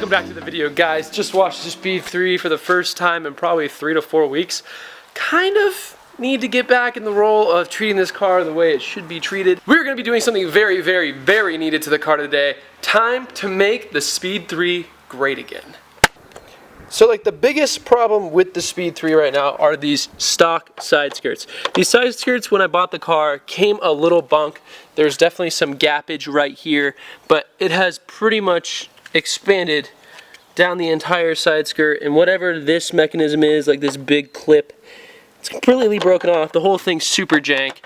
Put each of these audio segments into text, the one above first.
Welcome back to the video, guys. Just watched Speed 3 for the first time in probably 3 to 4 weeks. Kind of need to get back in the role of treating this car the way it should be treated. We're going to be doing something very, very, very needed to the car today. Time to make the Speed 3 great again. So like the biggest problem with the Speed 3 right now are these stock side skirts. These side skirts, when I bought the car, came a little bunk. There's definitely some gappage right here, but it has pretty much expanded down the entire side skirt, and whatever this mechanism is, like this big clip, it's completely broken off. The whole thing's super jank,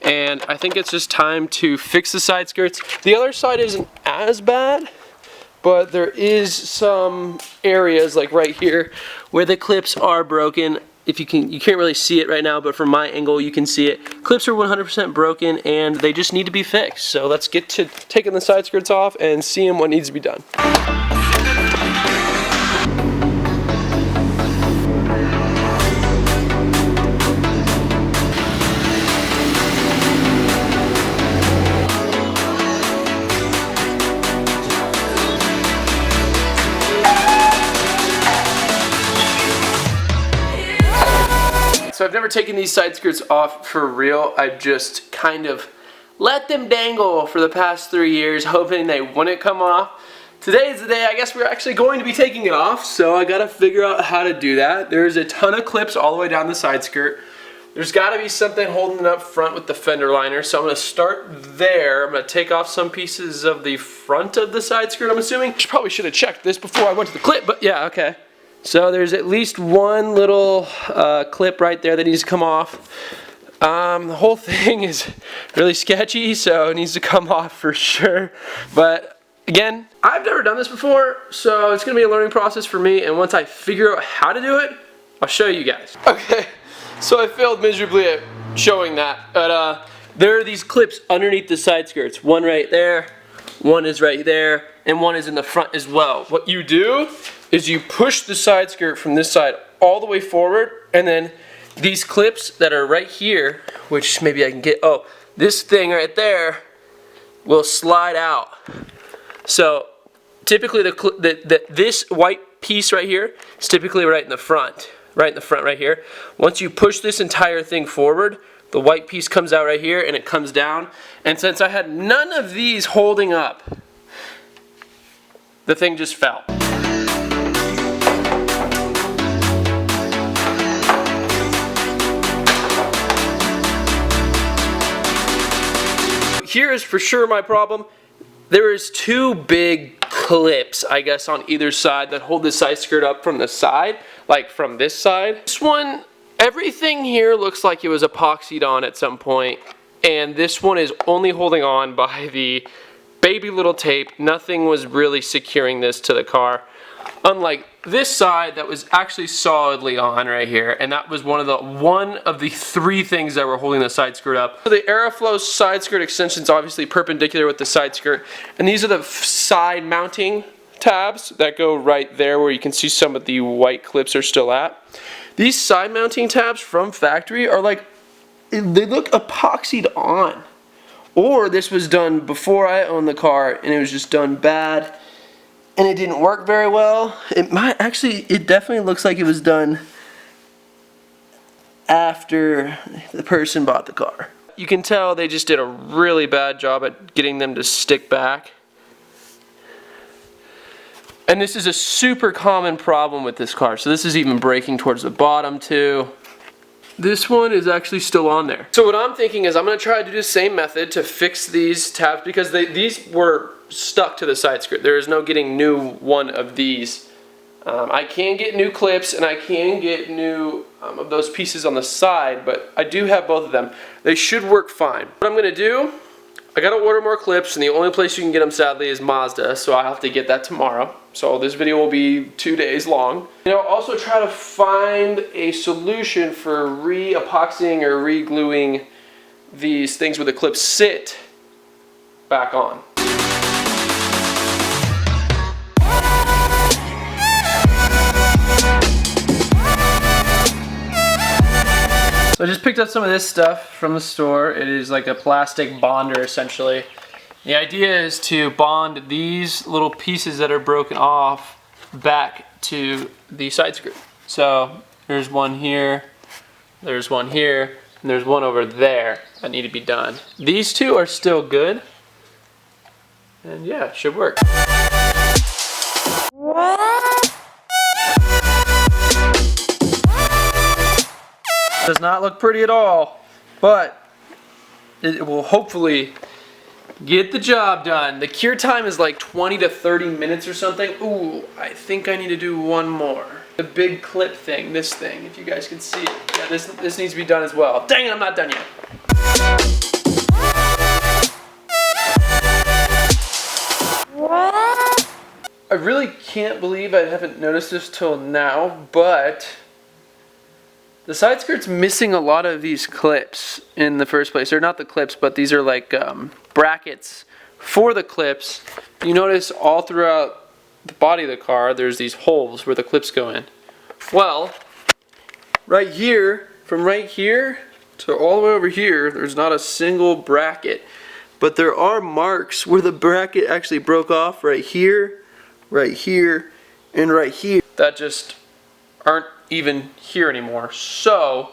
and I think it's just time to fix the side skirts. The other side isn't as bad, but there is some areas like right here where the clips are broken. If you can't really see it right now, but from my angle you can see it. Clips are 100% broken and they just need to be fixed. So let's get to taking the side skirts off and seeing what needs to be done. So I've never taken these side skirts off for real. I just kind of let them dangle for the past 3 years, hoping they wouldn't come off. Today is the day I guess we're actually going to be taking it off, so I gotta figure out how to do that. There's a ton of clips all the way down the side skirt. There's gotta be something holding it up front with the fender liner, so I'm gonna start there. I'm gonna take off some pieces of the front of the side skirt, I'm assuming. Probably should have checked this before I went to the clip, but yeah, okay. So there's at least one little clip right there that needs to come off. The whole thing is really sketchy, so it needs to come off for sure. But again, I've never done this before, so it's gonna be a learning process for me, and once I figure out how to do it, I'll show you guys. Okay, so I failed miserably at showing that, but there are these clips underneath the side skirts. One right there, one is right there, and one is in the front as well. What you do is you push the side skirt from this side all the way forward, and then these clips that are right here, which maybe I can get, oh, this thing right there will slide out. So typically this white piece right here is typically right in the front right here. Once you push this entire thing forward, the white piece comes out right here and it comes down. And since I had none of these holding up, the thing just fell. Here is for sure my problem. There is two big clips, I guess, on either side that hold the side skirt up from the side, like from this side. This one, everything here looks like it was epoxied on at some point, and this one is only holding on by the baby little tape. Nothing was really securing this to the car. Unlike this side that was actually solidly on right here, and that was one of the three things that were holding the side skirt up. So the Aeroflow side skirt extension is obviously perpendicular with the side skirt, and these are the side mounting tabs that go right there where you can see some of the white clips are still at. These side mounting tabs from factory are like, they look epoxied on. Or this was done before I owned the car and it was just done bad and it didn't work very well. It definitely looks like it was done after the person bought the car. You can tell they just did a really bad job at getting them to stick back. And this is a super common problem with this car. So this is even breaking towards the bottom too. This one is actually still on there. So what I'm thinking is I'm going to try to do the same method to fix these tabs because these were stuck to the side skirt. There is no getting new one of these. I can get new clips and I can get new of those pieces on the side, but I do have both of them. They should work fine. What I'm going to do, I got to order more clips, and the only place you can get them sadly is Mazda, so I'll have to get that tomorrow. So this video will be 2 days long. And I'll also try to find a solution for re-epoxying or re-gluing these things where the clips sit back on. So I just picked up some of this stuff from the store. It is like a plastic bonder essentially. The idea is to bond these little pieces that are broken off back to the side skirt. So there's one here, there's one here, and there's one over there that need to be done. These two are still good, and yeah, it should work. Does not look pretty at all, but it will hopefully get the job done. The cure time is like 20 to 30 minutes or something. Ooh, I think I need to do one more. The big clip thing, this thing, if you guys can see it. Yeah, this needs to be done as well. Dang it, I'm not done yet. I really can't believe I haven't noticed this till now, but the side skirt's missing a lot of these clips in the first place. They're not the clips, but these are like brackets for the clips. You notice all throughout the body of the car, there's these holes where the clips go in. Well, right here, from right here to all the way over here, there's not a single bracket. But there are marks where the bracket actually broke off right here, and right here. That just aren't even here anymore. So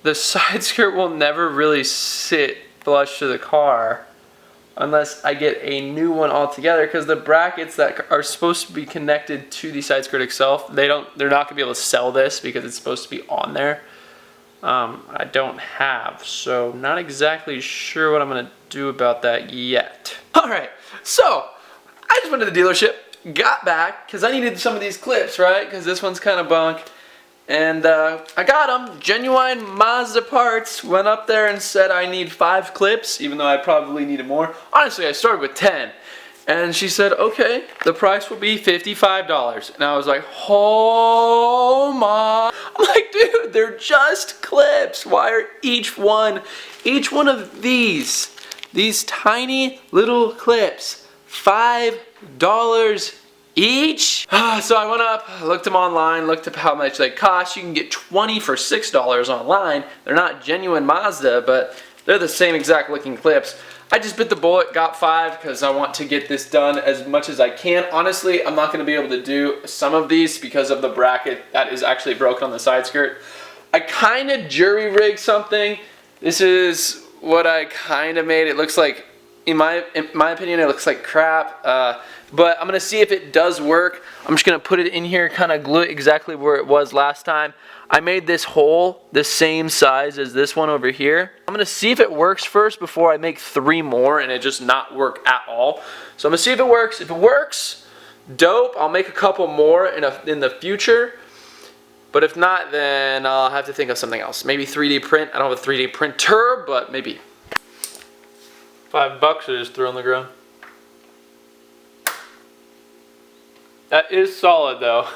the side skirt will never really sit flush to the car unless I get a new one altogether, because the brackets that are supposed to be connected to the side skirt itself, they're not going to be able to sell this because it's supposed to be on there. I don't have, so not exactly sure what I'm going to do about that yet. Alright, so I just went to the dealership, got back, because I needed some of these clips, right? Because this one's kind of bunk. And I got them. Genuine Mazda parts. Went up there and said I need 5 clips, even though I probably needed more. Honestly, I started with 10. And she said, okay, the price will be $55. And I was like, oh my. I'm like, dude, they're just clips. Why are each one of these tiny little clips, $5 each? So I went up, looked them online, looked up how much they cost. You can get 20 for $6 online. They're not genuine Mazda, but they're the same exact looking clips. I just bit the bullet, got 5 because I want to get this done as much as I can. Honestly, I'm not going to be able to do some of these because of the bracket that is actually broken on the side skirt. I kind of jury rigged something. This is what I kind of made. It looks like, in my opinion, it looks like crap. But I'm going to see if it does work. I'm just going to put it in here, kind of glue it exactly where it was last time. I made this hole the same size as this one over here. I'm going to see if it works first before I make 3 more and it just not work at all. So I'm going to see if it works. If it works, dope. I'll make a couple more in the future. But if not, then I'll have to think of something else. Maybe 3D print. I don't have a 3D printer, but maybe. $5 I just threw on the ground. That is solid though.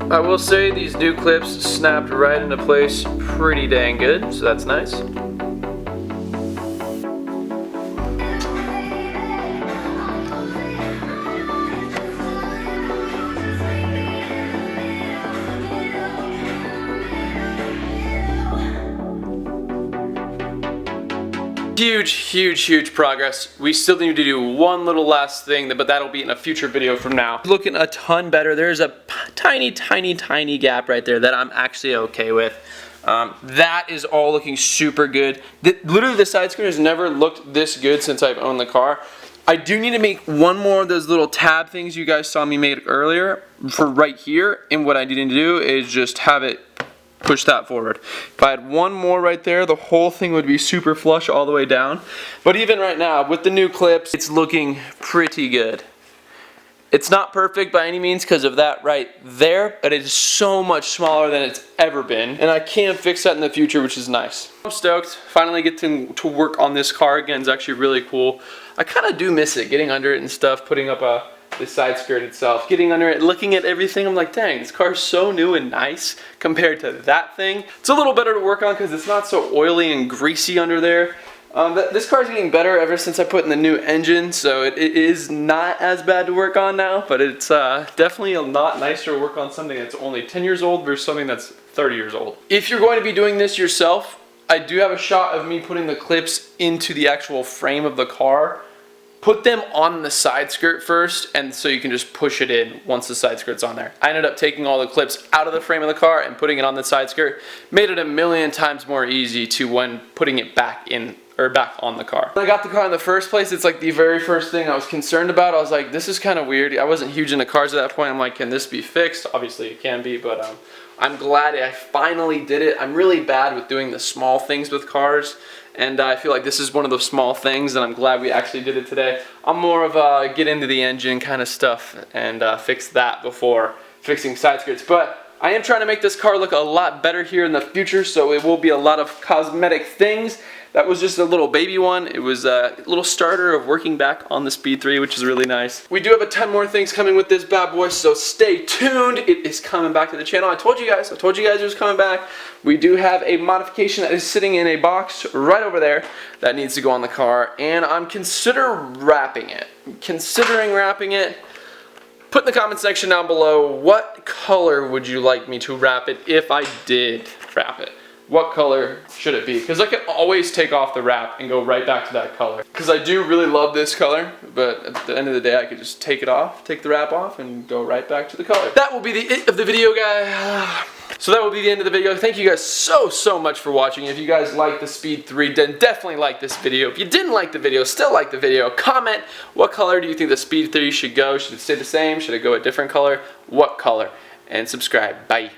I will say these new clips snapped right into place pretty dang good, so that's nice. Huge progress. We still need to do one little last thing, but that'll be in a future video from now. Looking a ton better. There's a tiny gap right there that I'm actually okay with. That is all looking super good. Literally the side skirt has never looked this good since I've owned the car. I do need to make one more of those little tab things you guys saw me make earlier for right here, and what I need to do is just have it push that forward. If I had one more right there, the whole thing would be super flush all the way down. But even right now, with the new clips, it's looking pretty good. It's not perfect by any means because of that right there, but it is so much smaller than it's ever been. And I can fix that in the future, which is nice. I'm stoked. Finally get to work on this car again. It's actually really cool. I kind of do miss it, getting under it and stuff, putting up the side skirt itself, getting under it, looking at everything. I'm like, dang, this car's so new and nice compared to that thing. It's a little better to work on because it's not so oily and greasy under there. This car's getting better ever since I put in the new engine, so it is not as bad to work on now, but it's definitely a lot nicer to work on something that's only 10 years old versus something that's 30 years old. If you're going to be doing this yourself, I do have a shot of me putting the clips into the actual frame of the car. Put them on the side skirt first, and so you can just push it in once the side skirt's on there. I ended up taking all the clips out of the frame of the car and putting it on the side skirt. Made it a million times more easy to when putting it back in, or back on the car. When I got the car in the first place, it's like the very first thing I was concerned about. I was like, this is kind of weird. I wasn't huge into cars at that point. I'm like, can this be fixed? Obviously it can be, but I'm glad I finally did it. I'm really bad with doing the small things with cars, and I feel like this is one of those small things, and I'm glad we actually did it today. I'm more of a get into the engine kind of stuff and fix that before fixing side skirts. But I am trying to make this car look a lot better here in the future, so it will be a lot of cosmetic things. That was just a little baby one. It was a little starter of working back on the Speed 3, which is really nice. We do have a ton more things coming with this bad boy, so stay tuned. It is coming back to the channel. I told you guys it was coming back. We do have a modification that is sitting in a box right over there that needs to go on the car, and I'm considering wrapping it. Put in the comment section down below, what color would you like me to wrap it if I did wrap it? What color should it be? Because I can always take off the wrap and go right back to that color. Because I do really love this color, but at the end of the day I could just take it off, take the wrap off, and go right back to the color. That will be the end of the video, guys. So that will be the end of the video. Thank you guys so much for watching. If you guys like the Speed 3, then definitely like this video. If you didn't like the video, still like the video, comment what color do you think the Speed 3 should go. Should it stay the same? Should it go a different color? What color? And subscribe. Bye.